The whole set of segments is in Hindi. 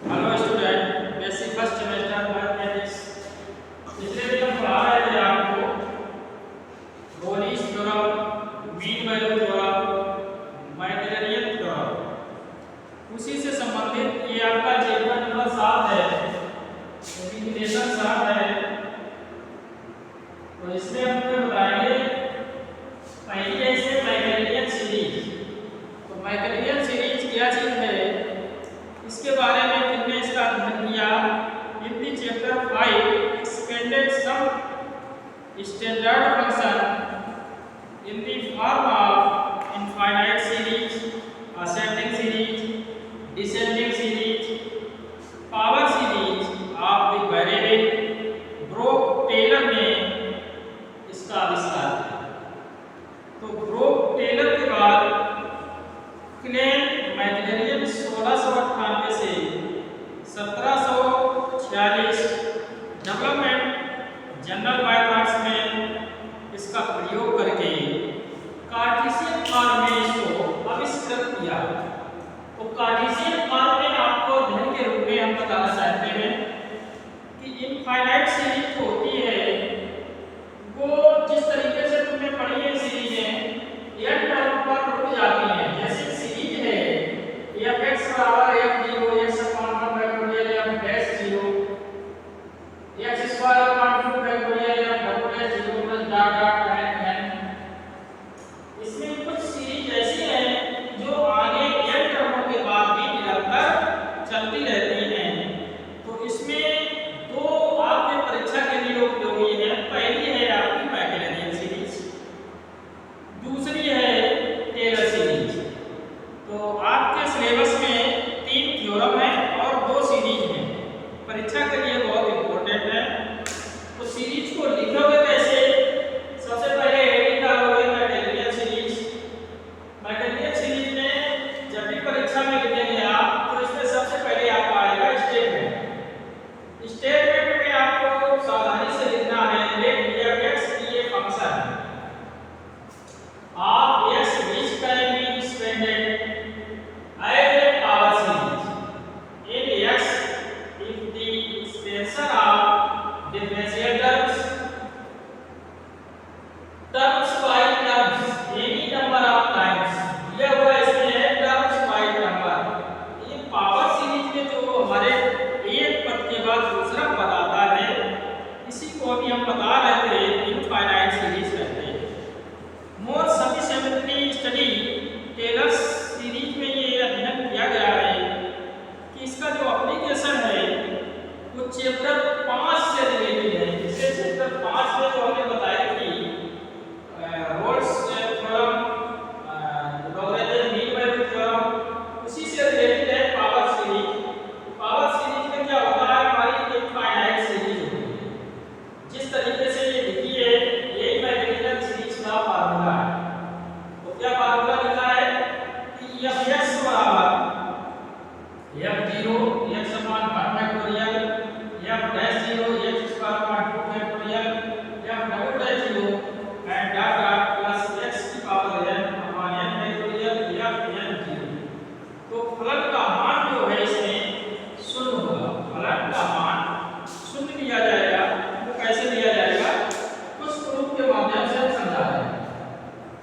Hello student, basic first semester mathematics. पिछले दिन हम पढ़ा रहे थे आपको Rollins theorem, mean value theorem, Maclaurin theorem. उसी से संबंधित ये आपका चैप्टर नंबर 7 है, इंटीग्रेशन 7 है। तो इसमें हम तुम्हें बताएंगे पहली है इसमें मैक्लॉरिन सीरीज। तो मैक्लॉरिन सीरीज क्या चीज है, इसके बारे में हमने इसका अध्ययन किया। In the chapter 5 expanded some standard function in the form of infinite series, ascending series, descending series, power series of the variable Brook Taylor ने इसका आविष्कार किया। तो ब्रोक टेलर के बाद क्लेन मैक्लॉरिन 1698 से 1746 डेवलपमेंट जनरल मैथड्स में इसका प्रयोग करके कार्टेशियन फॉर्म में इसको आविष्कृत किया। तो कार्टेशियन फॉर्म में आपको अध्ययन के रूप में हम बताना चाहते हैं कि इनफाइनाइट सीरीज जो होती है वो जिस तरीके से तुमने पढ़ी है सीरीजें n टर्म पर रुक जाती हैं। जैसे सीरीज है f(x) बराबर f(0), x upon 1 factorial f dash 0, x square upon 2 factorial f double dash 0 plus dot dot n। इसमें कुछ सीरीज ऐसी हैं जो आगे n टर्मों के बाद भी निरंतर चलती रहती हैं। तो इसमें दो आपके परीक्षा के लिए उपयोगी है। पहली है आपकी मैक्लॉरिन सीरीज, दूसरी है टेलर सीरीज। तो आपके सिलेबस में 3 थ्योरम है और 2 सीरीज हैं, परीक्षा के लिए बहुत इंपॉर्टेंट है। तो सीरीज को लिखोगे कैसे? सबसे पहले हेडिंग डालोगे मैक्लॉरिन सीरीज। मैक्लॉरिन सीरीज में जब भी परीक्षा में लिखेंगे आप तो इसमें सबसे पहले आपका आएगा स्टेटमेंट। स्टेटमेंट में आपको सावधानी से लिखना है लेट f(x) की ये function of x which can be expanded as a power series in x if the expansion of differential terms by terms any number of times दिया हुआ इसमें है terms by number। ये पावर सीरीज में जो हमारे एक पद के बाद दूसरा पद आता है इसी को भी हम बता रहे थे इनफाइनाइट सीरीज कहते हैं। मोर सफिशिएंटली स्टडी टेलर सीरीज में ये अध्ययन किया गया है कि इसका जो एप्लीकेशन है वो चैप्टर 5 से रिलेटेड है। जैसे चैप्टर 5 में जो हमने बताया कि Rolle's theorem, logarithm mean value theorem, उसी से रिलेटेड है पावर सीरीज। पावर सीरीज में क्या होता है, हमारी इनफाइनाइट सीरीज होती है। जिस तरीके से ये लिखी है यही मैक्लॉरिन सीरीज का फार्मूला है। तो क्या फार्मूला लिखा है कि f(x) बराबर f(0), x upon 1 factorial f dash 0, x square upon 2 factorial f double dash 0 and dot dot plus x की power n upon n factorial f n 0। तो फलन का मान जो है इसमें शून्य होगा। फलन का मान शून्य लिया जाएगा। तो कैसे लिया जाएगा, कुछ प्रूफ के माध्यम से हम समझाएंगे।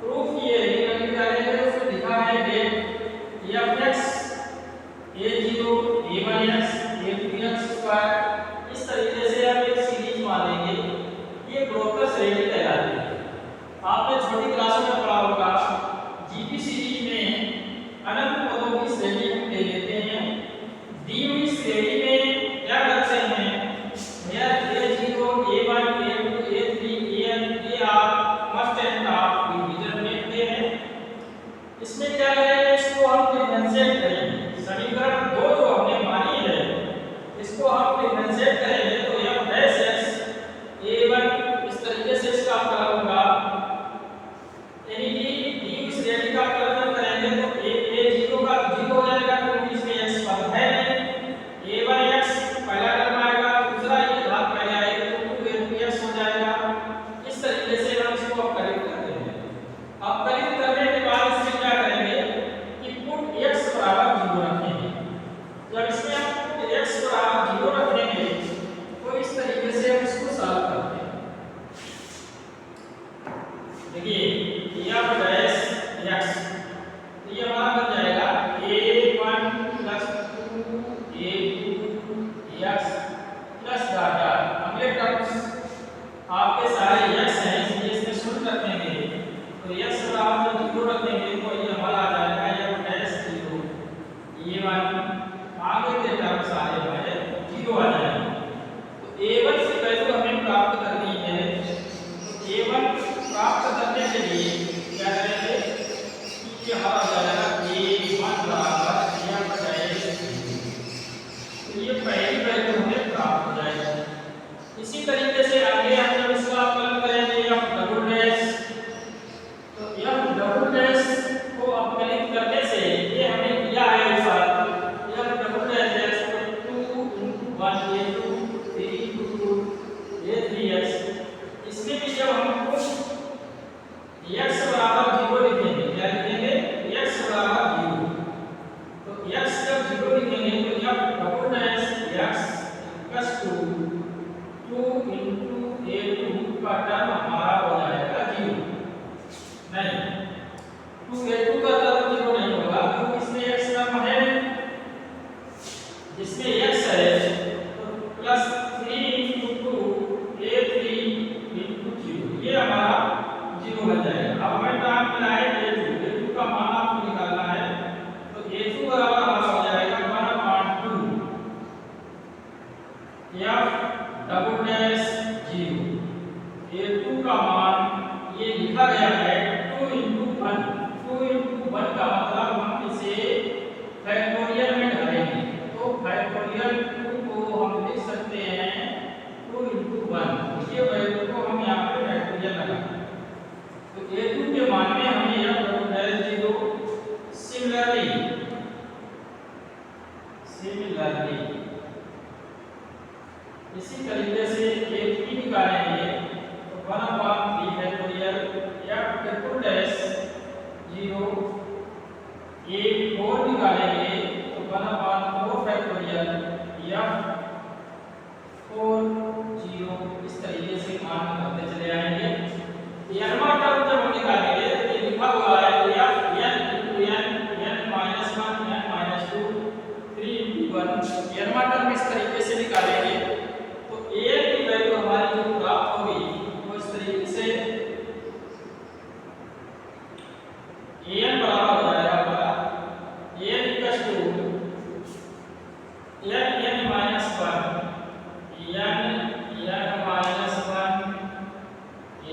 प्रूफ ये है कि डालेंगे उसमें लिखा है date f(x) a0 a1x a2x square. इस तरीके से हम एक सीरीज मानेंगे। ये ब्रोकर श्रेणी कहलाती है। आपने छोटी क्लासों में पढ़ा होगा जीपी सीरीज में अनंत पदों की श्रेणी हम ले लेते हैं। दी हुई श्रेणी में क्या रखते हैं, यह a0 a1 a2 a3 an ये आप मस्ट एंड आप डिवीजन में लेते हैं। इसमें क्या करेंगे, इसको हम डिफरेंशिएट करेंगे। समीकरण 2 जो हमने मानी है इसको हम डिफरेंशिएट आगे के टर्म सारे हमारे 0 आ जाएंगे। तो a1 की वैल्यू हमें प्राप्त करनी है। तो a1 प्राप्त करने के लिए क्या करेंगे कि ये हमारा हो जाएगा a1 बराबर f डैश। तो ये पहली वैल्यू हमें प्राप्त हो जाएगी। इसी तरीके से आगे हम जब इसका अवकलन करेंगे f डबल डैश, तो f डबल डैश को अवकलित करने से ये हमें दिया है ऊपर f double dash 2 1 a2 3 2 a3x। इसमें भी जब हम x बराबर 0 लिखेंगे, क्या लिखेंगे x बराबर 0, तो x जब 0 लिखेंगे तो f double dash x plus 2 a2 का टर्म हमारा हो जाएगा 0। नहीं, 2a2 का टर्म 0 नहीं होगा क्योंकि इसमें x टर्म है, जिसमें x है, तो प्लस 3 2 a3 0 ये हमारा 0 बन जाएगा। अब हमें टर्म मिला है a2 का मान आपको निकालना है। तो a2 बराबर हमारा हो जाएगा 1/2 f डबल डैश 0। a2 का मान ये लिखा गया है 2 × 1। 2 × 1 का मतलब हम इसे फैक्टोरियल में ढालेंगे, तो फैक्टोरियल 2 को हम लिख सकते हैं 2 × 1। ये वैल्यू को हम यहाँ पे फैक्टोरियल लगाएंगे। तो a2 के मान में हमें f डबल डैश 0 सिमिलरली इसी तरीके से a3 निकालेंगे तो 1/3 factorial f double dash 0। a4 निकालेंगे तो 1/4 फैक्टोरियल f 4 0। इस तरीके से मान करते चले आएंगे। यरमा टर्म जब हम निकालेंगे तो ये लिखा हुआ है f n × n n-1 n-2 3 × 1। यरमा term इस तरीके से निकालेंगे तो a की वैल्यू हमारी जो प्राप्त होगी वो इस तरीके से an बराबर हो जाएगा हमारा an equals to n n-1 n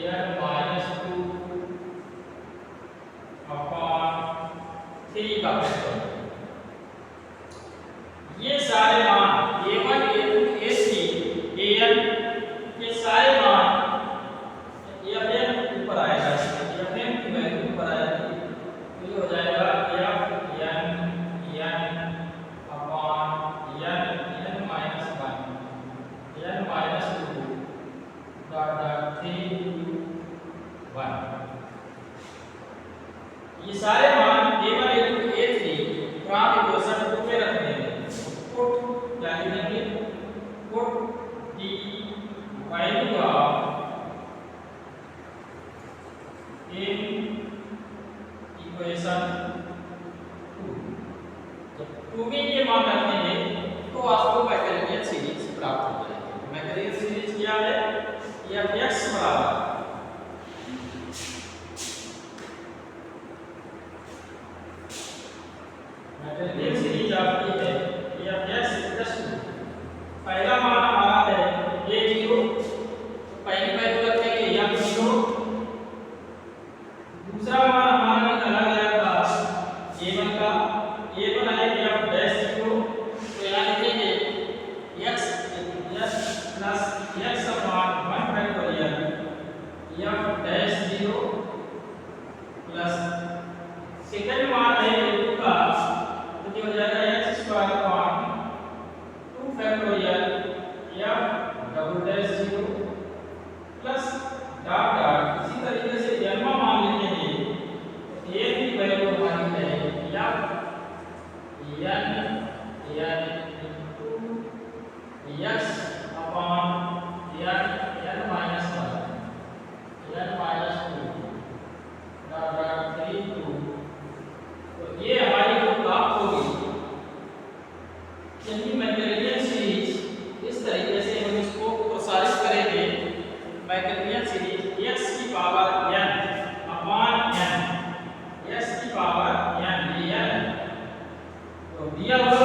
n-1 n-2 3 का फैक्टर। ये सारे मान a1 a2 a3 an के सारे मान fn ऊपर आएगा, fn की वैल्यू ऊपर आएगी। तो ये हो जाएगा f n n-1 n-2 1। ये सारे मान a1 a2 a3 from equation 2 में रख देंगे। पुट क्या लिखेंगे, put the value of in equation 2। जब 2 में ये मान रखते हैं तो आपको मैकेनिकल सीरीज प्राप्त हो जाएगी। मैकेनिकल सीरीज क्या है, f(x) बराबर मैकेनिकल सीरीज आपकी है f(x) प्लस 2। पहला मान हमारा है a0, पहली वैल्यू रखेंगे f0। दूसरा मान हमारा निकाला गया था a1 का, a1 है f डैश 0। तो यहाँ लिखेंगे x प्लस x अपान 1 factorial f dash 0 plus second मान है a2 का, तो ये हो जाएगा x square upon 2 factorial f double dash 0 plus dot dot. इसी तरीके से जन्मा मान लेंगे a की वैल्यू हमारी है f n x अपान n-1 n-2 डॉट डॉट 3 2। तो ये हमारी जो प्राप्त होगी यदि मैकेनिकल सीरीज इस तरीके से हम इसको प्रसारित करेंगे। मैकेनिकल सीरीज x की पावर n अपान n, x की पावर n, तो दिया हुआ